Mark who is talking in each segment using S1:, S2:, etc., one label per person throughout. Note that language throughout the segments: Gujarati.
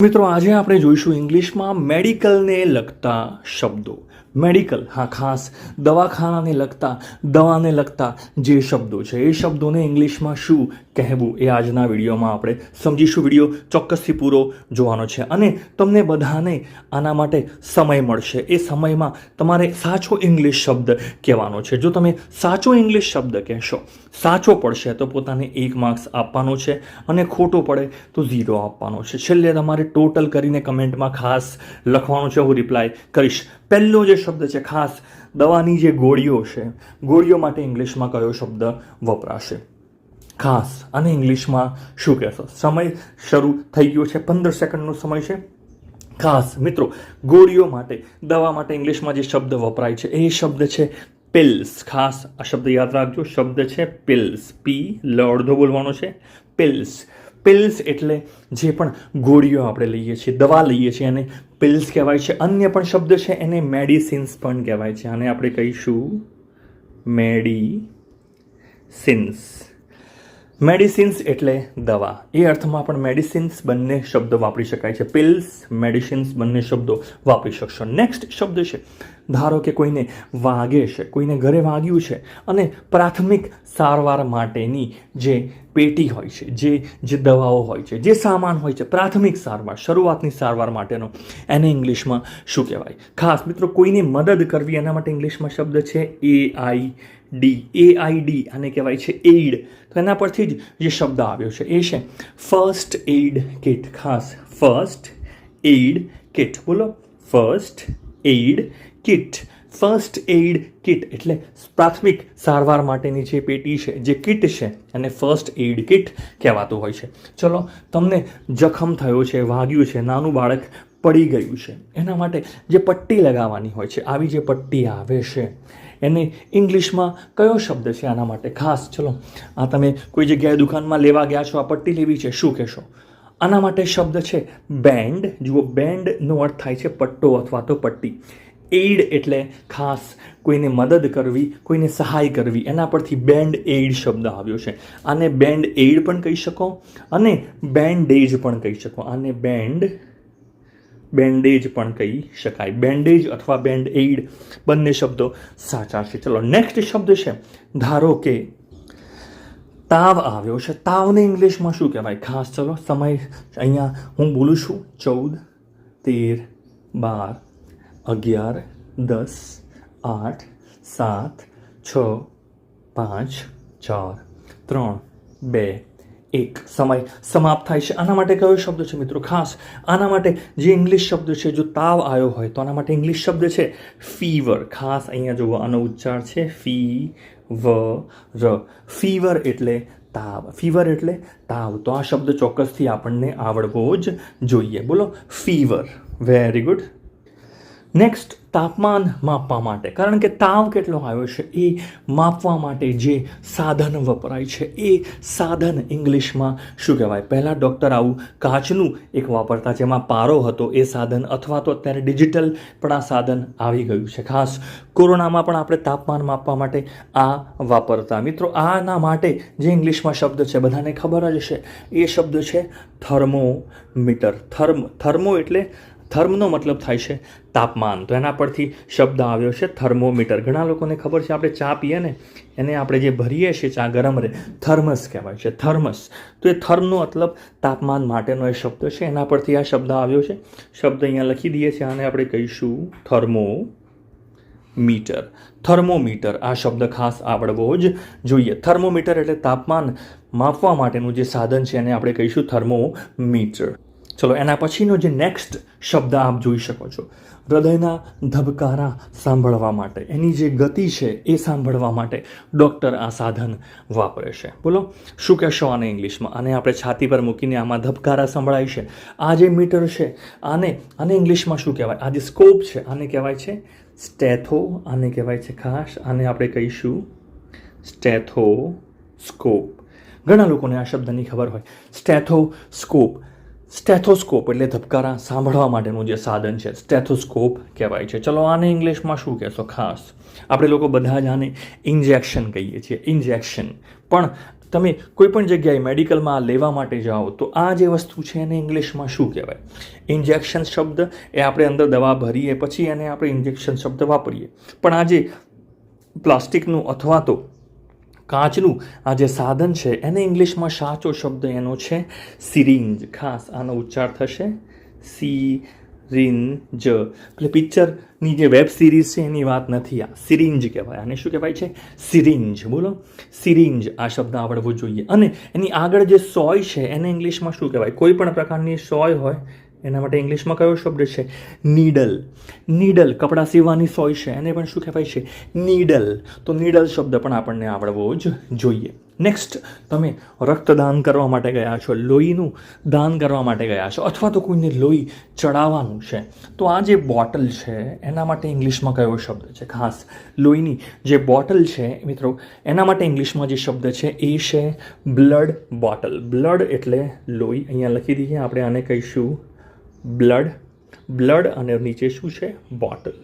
S1: મિત્રો આજે આપણે જોઈશું ઇંગ્લિશમાં મેડિકલને લગતા શબ્દો. મેડિકલ, હા, ખાસ દવાખાનાને લગતા, દવાને લગતા જે શબ્દો છે એ શબ્દોને ઇંગ્લિશમાં શું કહેવું એ આજના વિડીયોમાં આપણે સમજીશું. વિડીયો ચોક્કસથી પૂરો જોવાનો છે અને તમને બધાને આના માટે સમય મળશે. એ સમયમાં તમારે સાચો ઇંગ્લિશ શબ્દ કહેવાનો છે. જો તમે સાચો ઇંગ્લિશ શબ્દ કહેશો, સાચો પડશે તો પોતાને 1 માર્ક્સ આપવાનો છે અને ખોટો પડે તો 0 આપવાનો છે. છેલ્લે તમારે ટોટલ કરીને કમેન્ટમાં ખાસ લખવાનું છે, હું રિપ્લાય કરીશ. પહેલો જે શબ્દ છે ખાસ દવાની જે ગોળીઓ છે, ગોળીઓ માટે ઇંગ્લિશમાં કયો શબ્દ વપરાશે ખાસ અને ઇંગ્લિશમાં શું કહેશો? સમય શરૂ થઈ ગયો છે, 15 સેકન્ડનો સમય છે. ખાસ મિત્રો, ગોળીઓ માટે, દવા માટે ઇંગ્લિશમાં જે શબ્દ વપરાય છે એ શબ્દ છે પિલ્સ. ખાસ આ શબ્દ યાદ રાખજો, શબ્દ છે પિલ્સ. પી લ અડધો બોલવાનો છે, પિલ્સ. પિલ્સ એટલે જે પણ ગોળીઓ આપણે લઈએ છીએ, દવા લઈએ છીએ, એને પિલ્સ કહેવાય છે. અન્ય પણ શબ્દ છે એને મેડિસિન્સ પણ કહેવાય છે. આને આપણે કહીશું મેડિસિન્સ. મેડિસિન્સ એટલે દવા, એ અર્થમાં પણ મેડિસિન્સ બંને શબ્દ વાપરી શકાય છે. પિલ્સ, મેડિસિન્સ બંને શબ્દો વાપરી શકશો. નેક્સ્ટ શબ્દ છે, ધારો કે કોઈને વાગે છે, કોઈને ઘરે વાગ્યું છે અને પ્રાથમિક સારવાર માટેની જે પેટી હોય છે, જે દવાઓ હોય છે, જે સામાન હોય છે, પ્રાથમિક સારવાર, શરૂઆતની સારવાર માટેનો, એને ઇંગ્લિશમાં શું કહેવાય? ખાસ મિત્રો, કોઈને મદદ કરવી એના માટે ઇંગ્લિશમાં શબ્દ છે AID. આને કહેવાય છે એઇડ. તો એના પરથી જ જે શબ્દ આવ્યો છે એ છે ફર્સ્ટ એઇડ કિટ. ખાસ ફર્સ્ટ એઇડ કિટ બોલો, first aid kit. First aid kit એટલે પ્રાથમિક સારવાર માટેની જે પેટી છે, જે કિટ છે, એને ફર્સ્ટ એઇડ કિટ કહેવાતું હોય છે. ચલો, તમને જખમ થયો છે, વાગ્યું છે, નાનું બાળક પડી ગયું છે, એના માટે જે પટ્ટી લગાવવાની હોય છે, આવી જે પટ્ટી આવે છે એને ઇંગ્લિશમાં કયો શબ્દ છે આના માટે? ખાસ ચલો, આ તમે કોઈ જગ્યાએ દુકાનમાં લેવા ગયા છો, આ પટ્ટી લેવી છે, શું કહેશો? આના માટે શબ્દ છે બેન્ડ. જુઓ, બેન્ડનો અર્થ થાય છે પટ્ટો અથવા તો પટ્ટી. એઇડ એટલે ખાસ કોઈને મદદ કરવી, કોઈને સહાય કરવી, એના પરથી બેન્ડ એઇડ શબ્દ આવ્યો છે. આને બેન્ડ એઇડ પણ કહી શકો અને બેન્ડેજ પણ કહી શકો. આને બેન્ડેજ પણ કહી શકાય. બેન્ડેજ અથવા બેન્ડ એઇડ બંને શબ્દો સાચા છે. ચલો, નેક્સ્ટ શબ્દ છે, ધારો કે તાવ આવ્યો છે. તાવને ઇંગ્લિશમાં શું કહેવાય? ખાસ ચલો, સમય અહીંયા હું બોલું છું 14, 13, 12, 11, 10, 8, 7, 6, 5, 4, 3, 2, 1. સમય સમાપ્ત થાય છે. આના માટે કયો શબ્દ છે મિત્રો? ખાસ આના માટે જે ઇંગ્લિશ શબ્દ છે, જો તાવ આવ્યો હોય તો આના માટે ઇંગ્લિશ શબ્દ છે ફીવર. ખાસ અહીંયા જુઓ, આનો ઉચ્ચાર છે ફીવર. ફીવર એટલે તાવ. ફીવર એટલે તાવ. તો આ શબ્દ ચોક્કસથી આપણને આવડવો જ જોઈએ. બોલો, ફીવર. Very good. નેક્સ્ટ, તાપમાન માપવા માટે, કારણ કે તાવ કેટલો આવ્યો છે એ માપવા માટે જે સાધન વપરાય છે એ સાધન ઇંગ્લિશમાં શું કહેવાય? પહેલાં ડૉક્ટર આવું કાચનું એક વાપરતા, જેમાં પારો હતો, એ સાધન, અથવા તો અત્યારે ડિજિટલ પણ આ સાધન આવી ગયું છે. ખાસ કોરોનામાં પણ આપણે તાપમાન માપવા માટે આ વાપરતા. મિત્રો, આના માટે જે ઇંગ્લિશમાં શબ્દ છે બધાને ખબર જ છે, એ શબ્દ છે થર્મોમીટર. થર્મો એટલે થર્મનો મતલબ થાય છે તાપમાન, તો એના પરથી શબ્દ આવ્યો છે થર્મોમીટર. ઘણા લોકોને ખબર છે, આપણે ચા પીએ ને એને આપણે જે ભરીએ છીએ ચા ગરમ રહે, થર્મસ કહેવાય છે, થર્મસ. તો એ થર્મનો મતલબ તાપમાન માટેનો એ શબ્દ છે, એના પરથી આ શબ્દ આવ્યો છે. શબ્દ અહીંયા લખી દઈએ છીએ, આને આપણે કહીશું થર્મોમીટર. થર્મોમીટર આ શબ્દ ખાસ આવડવો જ જોઈએ. થર્મોમીટર એટલે તાપમાન માપવા માટેનું જે સાધન છે એને આપણે કહીશું થર્મોમીટર. ચલો, એના પછીનો જે નેક્સ્ટ શબ્દ આપ જોઈ શકો છો, હૃદયના ધબકારા સાંભળવા માટે, એની જે ગતિ છે એ સાંભળવા માટે ડૉક્ટર આ સાધન વાપરે છે. બોલો, શું કહેશો આને ઇંગ્લિશમાં? આને આપણે છાતી પર મૂકીને આમાં ધબકારા સંભળાય છે. આ જે મીટર છે આને ઇંગ્લિશમાં શું કહેવાય? આ જે સ્કોપ છે આને કહેવાય છે સ્ટેથો. આને કહેવાય છે ખાસ, આને આપણે કહીશું સ્ટેથોસ્કોપ. ઘણા લોકોને આ શબ્દની ખબર હોય. સ્ટેથોસ્કોપ. સ્ટેથોસ્કોપ એટલે ધબકારા સાંભળવા માટેનું જે સાધન છે, સ્ટેથોસ્કોપ કહેવાય છે. ચલો, આને ઇંગ્લિશમાં શું કહેશો? ખાસ આપણે લોકો બધા જ આને ઇન્જેક્શન કહીએ છીએ. ઇન્જેક્શન પણ તમે કોઈ પણ જગ્યાએ મેડિકલમાં લેવા માટે જાઓ તો આ જે વસ્તુ છે એને ઇંગ્લિશમાં શું કહેવાય? ઇન્જેક્શન શબ્દ એ આપણે અંદર દવા ભરીએ પછી એને આપણે ઇન્જેક્શન શબ્દ વાપરીએ, પણ આ જે પ્લાસ્ટિકનું અથવા તો કાચનું આ જે સાધન છે એને ઇંગ્લિશમાં સાચો શબ્દ એનો છે સિરિંજ. ખાસ આનો ઉચ્ચાર થશે સિરિંજ. એટલે પિક્ચરની જે વેબ સિરીઝ છે એની વાત નથી, આ સિરિંજ કહેવાય. આને શું કહેવાય છે? સિરિંજ. બોલો, સિરિંજ આ શબ્દ આવડવો જોઈએ. અને એની આગળ જે સોય છે એને ઇંગ્લિશમાં શું કહેવાય? કોઈ પણ પ્રકારની સોય હોય એના માટે ઇંગ્લિશમાં કયો શબ્દ છે? નીડલ. નીડલ, કપડાં સીવવાની સોય છે એને પણ શું કહેવાય છે? નીડલ. તો નીડલ શબ્દ પણ આપણને આવડવો જ જોઈએ. નેક્સ્ટ, તમે રક્તદાન કરવા માટે ગયા છો, લોહીનું દાન કરવા માટે ગયા છો, અથવા તો કોઈને લોહી ચડાવવાનું છે, તો આ જે બોટલ છે એના માટે ઇંગ્લિશમાં કયો શબ્દ છે? ખાસ લોહીની જે બોટલ છે મિત્રો, એના માટે ઇંગ્લિશમાં જે શબ્દ છે એ છે બ્લડ બોટલ. બ્લડ એટલે લોહી. અહીંયા લખી દઈએ આપણે, આને કહીશું બ્લડ. બ્લડ અને નીચે શું છે? Bottle.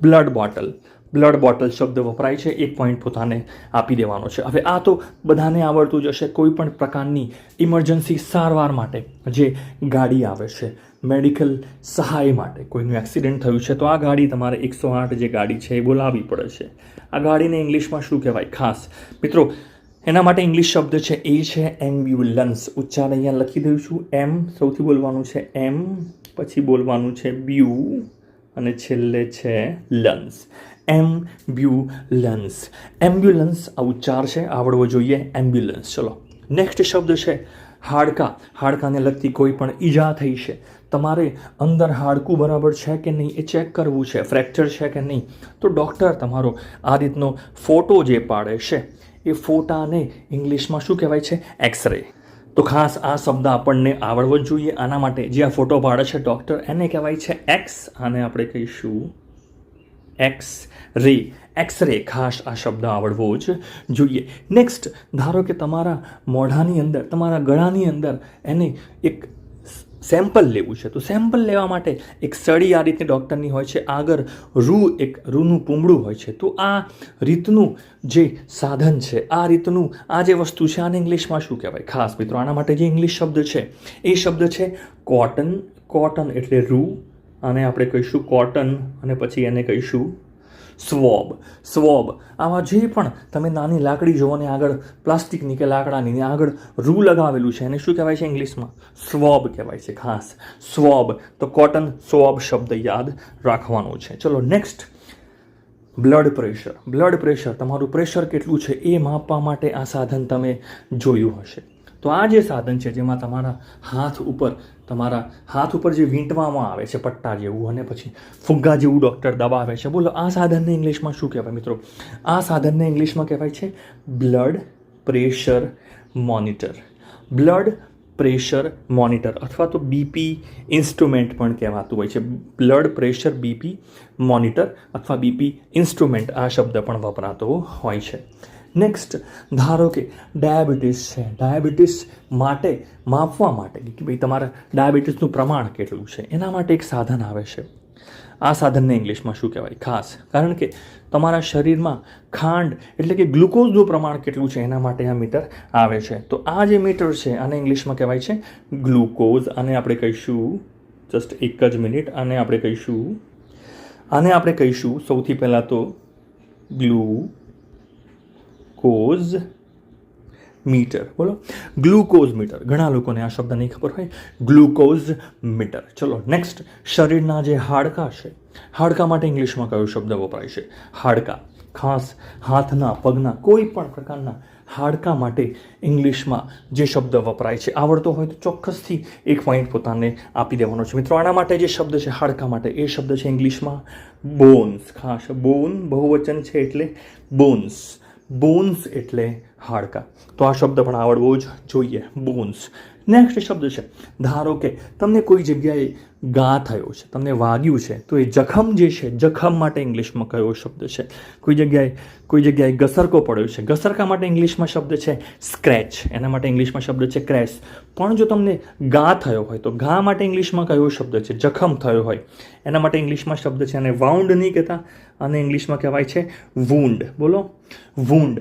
S1: Blood bottle. Blood bottle શબ્દ વપરાય છે, એક પોઈન્ટ પોતાને આપી દેવાનો છે. હવે આ તો બધાને આવડતું જ હશે. કોઈ પણ પ્રકારની ઇમરજન્સી સારવાર માટે જે ગાડી આવે છે, મેડિકલ સહાય માટે, કોઈનું એક્સિડન્ટ થયું છે તો આ ગાડી તમારે 108 જે ગાડી છે એ બોલાવવી પડે છે. આ ગાડીને ઇંગ્લિશમાં શું કહેવાય? ખાસ મિત્રો એના માટે ઇંગ્લિશ શબ્દ છે એ છે એમ્બ્યુલન્સ. ઉચ્ચાર અહીંયા લખી દઉં છું. એમ સૌથી બોલવાનું છે એમ, પછી બોલવાનું છે બ્યુ અને છેલ્લે છે લન્સ. એમ્બ્યુલન્સ. એમ્બ્યુલન્સ આ ઉચ્ચાર છે, આવડવો જોઈએ એમ્બ્યુલન્સ. ચલો નેક્સ્ટ શબ્દ છે હાડકાં. હાડકાને લગતી કોઈ પણ ઈજા થઈ છે, તમારે અંદર હાડકું બરાબર છે કે નહીં એ ચેક કરવું છે, ફ્રેક્ચર છે કે નહીં, તો ડૉક્ટર તમારો આ રીતનો ફોટો જે પાડે છે એ ફોટાને ઇંગ્લિશમાં શું કહેવાય છે? એક્સરે. તો ખાસ આ શબ્દ આપણને આવડવો જ જોઈએ. આના માટે જે આ ફોટો પાડે છે ડૉક્ટર એને કહેવાય છે એક્સ. આને આપણે કહીશું એક્સ રે. એક્સરે. ખાસ આ શબ્દ આવડવો જ જોઈએ. નેક્સ્ટ, ધારો કે તમારા મોઢાની અંદર, તમારા ગળાની અંદર એને એક સેમ્પલ લેવું છે, તો સેમ્પલ લેવા માટે એક સળી આ રીતની ડૉક્ટરની હોય છે, આગળ રૂનું પૂમડું હોય છે. તો આ રીતનું જે સાધન છે, આ રીતનું આ જે વસ્તુ છે, આને ઇંગ્લિશમાં શું કહેવાય? ખાસ મિત્રો આના માટે જે ઇંગ્લિશ શબ્દ છે એ શબ્દ છે કોટન. કોટન એટલે રૂ, આને આપણે કહીશું કોટન અને પછી એને કહીશું સ્વોબ. સ્વોબ. આમાં જે પણ તમે નાની લાકડી જુઓ ને આગળ પ્લાસ્ટિકની કે લાકડાની આગળ રૂ લગાવેલું છે એને શું કહેવાય છે ઇંગ્લિશમાં? સ્વોબ કહેવાય છે. ખાસ સ્વોબ. તો કોટન સ્વોબ શબ્દ યાદ રાખવાનો છે. ચલો next, blood pressure. Blood pressure, તમારું પ્રેશર કેટલું છે એ માપવા માટે આ સાધન તમે જોયું હશે. તો આ જે સાધન છે જેમાં તમારા હાથ ઉપર જે વીંટવામાં આવે છે પટ્ટા જેવું અને પછી ફુગ્ગા જેવું ડૉક્ટર દબાવે છે, બોલો આ સાધનને ઇંગ્લિશમાં શું કહેવાય મિત્રો? આ સાધનને ઇંગ્લિશમાં કહેવાય છે blood pressure monitor. Blood pressure monitor અથવા તો બીપી ઇન્સ્ટ્રુમેન્ટ પણ કહેવાતું હોય છે. બ્લડ પ્રેશર બીપી મોનિટર અથવા બીપી ઇન્સ્ટ્રુમેન્ટ આ શબ્દ પણ વપરાતો હોય છે. નેક્સ્ટ, ધારો કે ડાયાબિટીસ છે. ડાયાબિટીસ માટે માપવા માટે કે ભાઈ તમારા ડાયાબિટીસનું પ્રમાણ કેટલું છે એના માટે એક સાધન આવે છે. આ સાધનને ઇંગ્લિશમાં શું કહેવાય? ખાસ કારણ કે તમારા શરીરમાં ખાંડ એટલે કે ગ્લુકોઝનું પ્રમાણ કેટલું છે એના માટે આ મીટર આવે છે. તો આ જે મીટર છે આને ઇંગ્લિશમાં કહેવાય છે ગ્લુકોઝ. આને આપણે કહીશું, જસ્ટ એક જ મિનિટ, આને આપણે કહીશું સૌથી પહેલાં તો ગ્લુકોઝ મીટર. બોલો, ગ્લુકોઝ મીટર. ઘણા લોકોને આ શબ્દ નહીં ખબર હોય, ગ્લુકોઝ મીટર. ચલો નેક્સ્ટ, શરીરના જે હાડકાં છે, હાડકાં માટે ઇંગ્લિશમાં કયો શબ્દ વપરાય છે? હાડકાં. ખાસ હાથના, પગના, કોઈ પણ પ્રકારના હાડકાં માટે ઇંગ્લિશમાં જે શબ્દ વપરાય છે આવડતો હોય તો ચોક્કસથી એક પોઈન્ટ પોતાને આપી દેવાનો છે. મિત્રો આના માટે જે શબ્દ છે હાડકાં માટે એ શબ્દ છે ઇંગ્લિશમાં બોન્સ. ખાસ બોન બહુવચન છે એટલે બોન્સ. બોન્સ એટલે હાડકાં. તો આ શબ્દ પણ આવડવો જ જોઈએ, બોન્સ. નેક્સ્ટ શબ્દ છે, ધારો કે તમને કોઈ જગ્યાએ ઘા થયો છે, તમને વાગ્યું છે, તો એ જખમ જે છે, જખમ માટે ઇંગ્લિશમાં કયો શબ્દ છે? કોઈ જગ્યાએ ઘસરકો પડ્યો છે, ઘસરકા માટે ઇંગ્લિશમાં શબ્દ છે સ્ક્રેચ. એના માટે ઇંગ્લિશમાં શબ્દ છે ક્રેશ. પણ જો તમને ઘા થયો હોય તો ઘા માટે ઇંગ્લિશમાં કયો શબ્દ છે? જખમ થયો હોય એના માટે ઇંગ્લિશમાં શબ્દ છે, અને વાઉન્ડ નહીં કહેતા, અને ઇંગ્લિશમાં કહેવાય છે વૂન્ડ. બોલો, વૂન્ડ.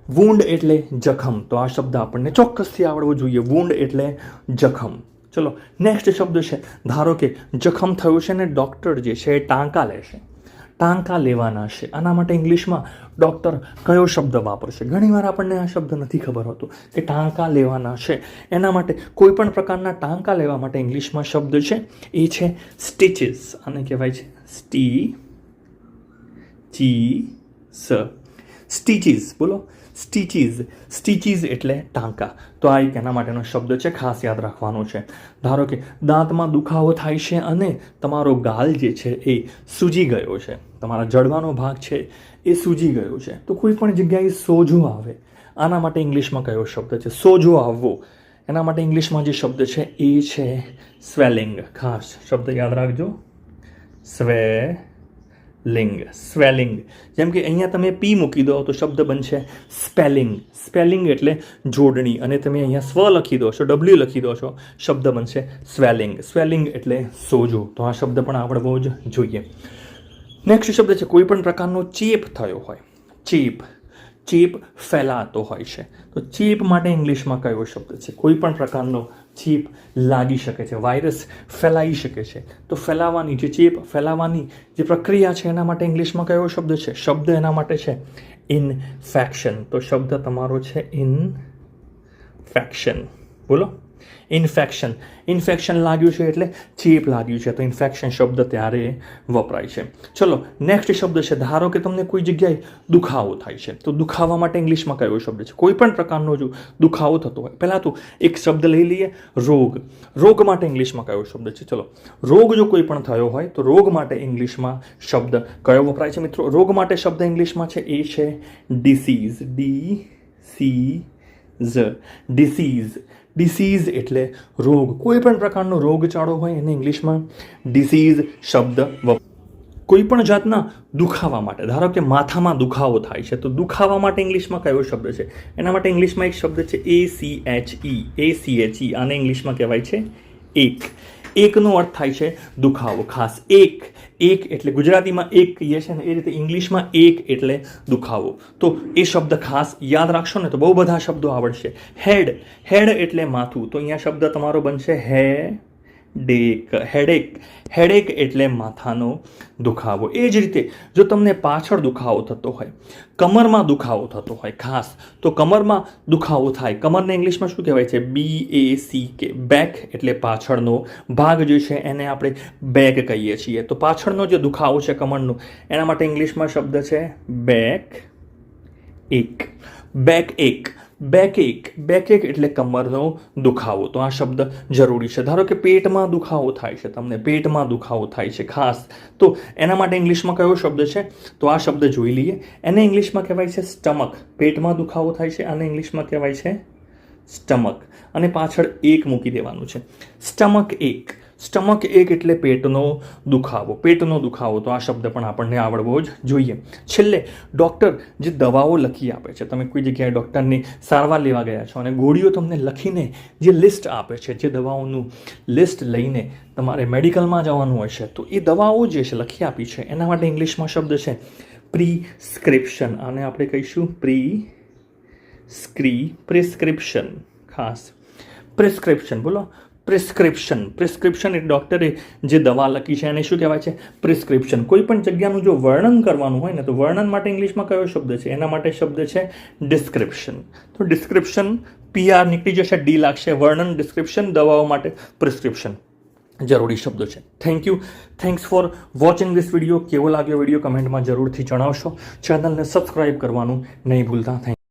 S1: વૂન્ડ એટલે જખમ, તો આ શબ્દ આપણને ચોક્કસથી આવડવો જોઈએ. વૂન્ડ એટલે જખમ. ચલો નેક્સ્ટ શબ્દ છે, ધારો કે જખમ થયું છે ને ડૉક્ટર જે છે એ ટાંકા લેશે, ટાંકા લેવાના છે. આના માટે ઇંગ્લિશમાં ડૉક્ટર કયો શબ્દ વાપરશે? ઘણીવાર આપણને આ શબ્દ નથી ખબર હોતો કે ટાંકા લેવાના છે. એના માટે કોઈ પણ પ્રકારના ટાંકા લેવા માટે ઇંગ્લિશમાં શબ્દ છે એ છે સ્ટીચીસ. આને કહેવાય છે સ્ટીચીસ. બોલો સ્ટીચીસ. સ્ટીચીસ એટલે ટાંકા. તો આ એક એના માટેનો શબ્દ છે, ખાસ યાદ રાખવાનો છે. ધારો કે દાંતમાં દુખાવો થાય છે અને તમારો ગાલ જે છે એ સૂજી ગયો છે, તમારા જડવાનો ભાગ છે એ સૂજી ગયો છે, તો કોઈ પણ જગ્યાએ સોજો આવે, આના માટે ઇંગ્લિશમાં કયો શબ્દ છે? સોજો આવવો. એના માટે ઇંગ્લિશમાં જે શબ્દ છે એ છે સ્વેલિંગ. ખાસ શબ્દ યાદ રાખજો, સ્વેલિંગ. જેમ કે અહીંયા તમે પી મૂકી દો તો શબ્દ બનશે સ્પેલિંગ. સ્પેલિંગ એટલે જોડણી, અને તમે અહીંયા સ્વ લખી દો છો, ડબલ્યુ લખી દો છો, શબ્દ બનશે સ્વેલિંગ. સ્વેલિંગ એટલે સોજો. તો આ શબ્દ પણ આવડવો જ જોઈએ. નેક્સ્ટ શબ્દ છે, કોઈ પણ પ્રકારનો ચેપ થયો હોય. ચેપ ફેલાતો હોય છે, તો ચેપ માટે ઇંગ્લિશમાં કયો શબ્દ છે? કોઈ પણ પ્રકારનો ચેપ લાગી શકે છે, વાયરસ ફેલાઈ શકે છે, તો ફેલાવાની જે ચેપ ફેલાવાની જે પ્રક્રિયા છે એના માટે ઇંગ્લિશમાં કયો શબ્દ છે? શબ્દ એના માટે છે ઇન્ફેક્શન. તો શબ્દ તમારો છે ઇન્ફેક્શન. બોલો ઇન્ફેક્શન. ઇન્ફેક્શન લાગ્યું છે એટલે ચેપ લાગ્યું છે, તો ઇન્ફેક્શન શબ્દ ત્યારે વપરાય છે. ચલો નેક્સ્ટ શબ્દ છે, ધારો કે તમને કોઈ જગ્યાએ દુખાવો થાય છે, તો દુખાવા માટે ઇંગ્લિશમાં કયો શબ્દ છે? કોઈ પણ પ્રકારનો જો દુખાવો થતો હોય, પહેલાં તો એક શબ્દ લઈ લઈએ, રોગ. રોગ માટે ઇંગ્લિશમાં કયો શબ્દ છે? ચલો રોગ જો કોઈ પણ થયો હોય તો રોગ માટે ઇંગ્લિશમાં શબ્દ કયો વપરાય છે મિત્રો? રોગ માટે શબ્દ ઇંગ્લિશમાં છે એ છે ડિસીઝ. ડિસીઝ એટલે રોગ. કોઈ પણ પ્રકારનો રોગચાળો હોય એને ઇંગ્લિશમાં ડિસીઝ શબ્દ. કોઈ પણ જાતના દુખાવા માટે, ધારો કે માથામાં દુખાવો થાય છે, તો દુખાવા માટે ઇંગ્લિશમાં કયો શબ્દ છે? એના માટે ઇંગ્લિશમાં એક શબ્દ છે ACHE. આને ઇંગ્લિશમાં કહેવાય છે એક. એકનો અર્થ થાય છે દુખાવો. ખાસ એક એટલે ગુજરાતીમાં એક કહીએ છીએ ને એ રીતે ઇંગ્લિશમાં એક એટલે દુખાવો. તો એ શબ્દ ખાસ યાદ રાખશો ને તો બહુ બધા શબ્દો આવડશે. હેડ એટલે માથું, તો અહીંયા શબ્દ તમારો બનશે હેડેક એટલે માથાનો દુખાવો. એ જ રીતે જો તમને પાછળ દુખાવો થતો હોય, કમરમાં દુખાવો થતો હોય ખાસ, તો કમરમાં દુખાવો થાય, કમરને ઇંગ્લિશમાં શું કહેવાય છે? BACK. બેક એટલે પાછળનો ભાગ જે છે એને આપણે બેક કહીએ છીએ. તો પાછળનો જે દુખાવો છે કમરનો, એના માટે ઇંગ્લિશમાં શબ્દ છે બેકએક એટલે કમરનો દુખાવો. તો આ શબ્દ જરૂરી છે. ધારો કે પેટમાં દુખાવો થાય છે, તમને પેટમાં દુખાવો થાય છે ખાસ, તો એના માટે ઇંગ્લિશમાં કયો શબ્દ છે? તો આ શબ્દ જોઈ લઈએ. એને ઇંગ્લિશમાં કહેવાય છે સ્ટમક. પેટમાં દુખાવો થાય છે, આને ઇંગ્લિશમાં કહેવાય છે સ્ટમક. અને પાછળ એક મૂકી દેવાનું છે, સ્ટમક એક એટલે પેટનો દુખાવો. તો આ શબ્દ પણ આપણને આવડવો જ જોઈએ. છેલ્લે ડૉક્ટર જે દવાઓ લખી આપે છે, તમે કોઈ જગ્યાએ ડૉક્ટરની સારવાર લેવા ગયા છો અને ગોળીઓ તમને લખીને જે લિસ્ટ આપે છે, જે દવાઓનું લિસ્ટ લઈને તમારે મેડિકલમાં જવાનું હોય છે, તો એ દવાઓ જે છે લખી આપી છે એના માટે ઇંગ્લિશમાં શબ્દ છે પ્રિસ્ક્રિપ્શન. આને આપણે કહીશું પ્રિસ્ક્રિપ્શન. ખાસ પ્રિસ્ક્રિપ્શન. બોલો પ્રિસ્ક્રિપ્શન એટલે ડૉક્ટરે જે દવા લખી છે એને શું કહેવાય છે? પ્રિસ્ક્રિપ્શન. કોઈ પણ જગ્યાનું જો વર્ણન કરવાનું હોય ને તો વર્ણન માટે ઇંગ્લિશમાં કયો શબ્દ છે? એના માટે શબ્દ છે ડિસ્ક્રિપ્શન. તો ડિસ્ક્રિપ્શન PR નીકળી જશે, D લાગશે. વર્ણન ડિસ્ક્રિપ્શન, દવાઓ માટે પ્રિસ્ક્રિપ્શન જરૂરી શબ્દો છે. Thanks for watching this video. કેવો લાગ્યો વિડીયો કમેન્ટમાં જરૂરથી જણાવશો. ચેનલને સબસ્ક્રાઈબ કરવાનું નહીં ભૂલતા. થેન્ક